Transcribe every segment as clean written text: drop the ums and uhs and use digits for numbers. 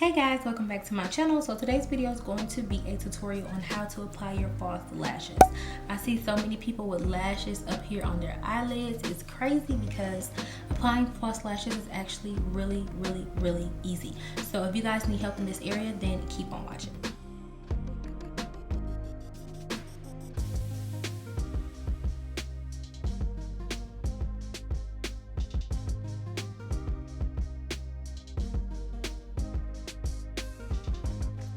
Hey guys, welcome back to my channel. So today's video is going to be a tutorial on how to apply your false lashes. I see so many people with lashes up here on their eyelids. It's crazy because applying false lashes is actually really easy. So if you guys need help in this area, then keep on watching.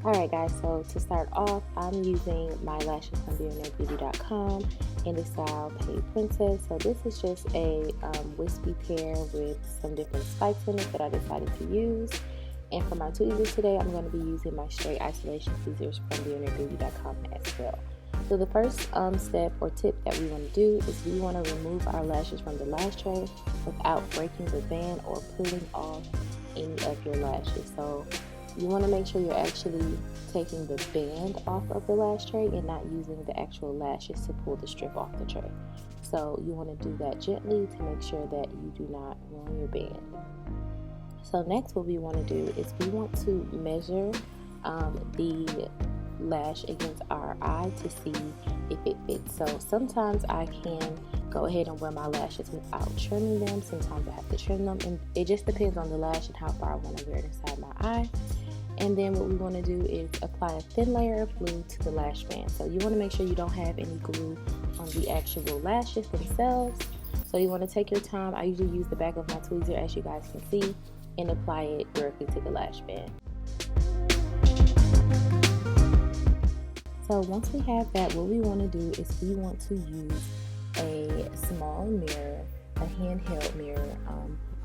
Alright guys, so to start off, I'm using my lashes from billionairebeauty.com in the style Paid Princess. So this is just a wispy pair with some different spikes in it that I decided to use. And for my tweezers today, I'm going to be using my straight isolation tweezers from billionairebeauty.com as well. So the first step or tip that we want to do is we want to remove our lashes from the lash tray without breaking the band or pulling off any of your lashes. So you want to make sure you're actually taking the band off of the lash tray and not using the actual lashes to pull the strip off the tray. So you want to do that gently to make sure that you do not ruin your band. So next, what we want to do is we want to measure the lash against our eye to see if it fits. So sometimes I can go ahead and wear my lashes without trimming them. Sometimes I have to trim them, and it just depends on the lash and how far I want to wear it inside my eye. And then what we want to do is apply a thin layer of glue to the lash band. So you want to make sure you don't have any glue on the actual lashes themselves. So you want to take your time. I usually use the back of my tweezer, as you guys can see, and apply it directly to the lash band. So once we have that, what we want to do is we want to use a small mirror, a handheld mirror,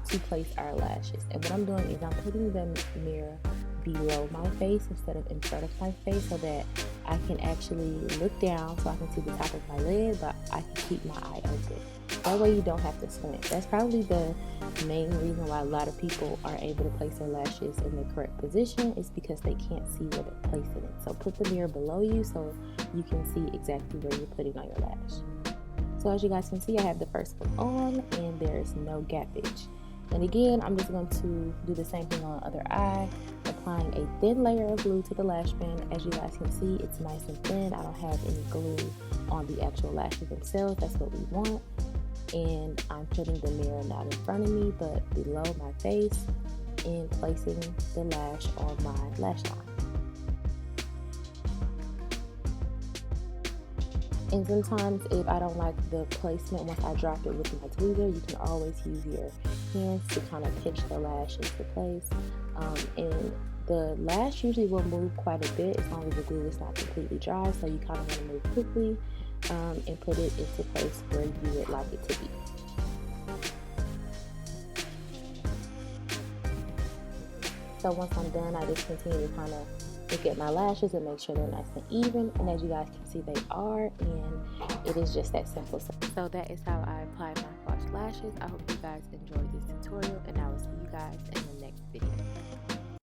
to place our lashes. And what I'm doing is I'm putting the mirror below my face instead of in front of my face so that I can actually look down so I can see the top of my lid, but I can keep my eye open. That way you don't have to squint. That's probably the main reason why a lot of people aren't able to place their lashes in the correct position, is because they can't see where they're placing it. So put the mirror below you so you can see exactly where you're putting on your lash. So as you guys can see, I have the first one on and there's no gappage. And again, I'm just going to do the same thing on the other eye, applying a thin layer of glue to the lash band. As you guys can see, it's nice and thin. I don't have any glue on the actual lashes themselves. That's what we want. And I'm putting the mirror not in front of me, but below my face, and placing the lash on my lash line. And sometimes if I don't like the placement once I drop it with my tweezer, you can always use your hands to kind of pinch the lash into place. And the lash usually will move quite a bit as long as the glue is not completely dry. So you kind of want to move quickly and put it into place where you would like it to be. So once I'm done, I just continue to kind of look at my lashes and make sure they're nice and even, and as you guys can see, they are, and it is just that simple. So that is how I apply my false lashes. I hope you guys enjoyed this tutorial, and I will see you guys in the next video.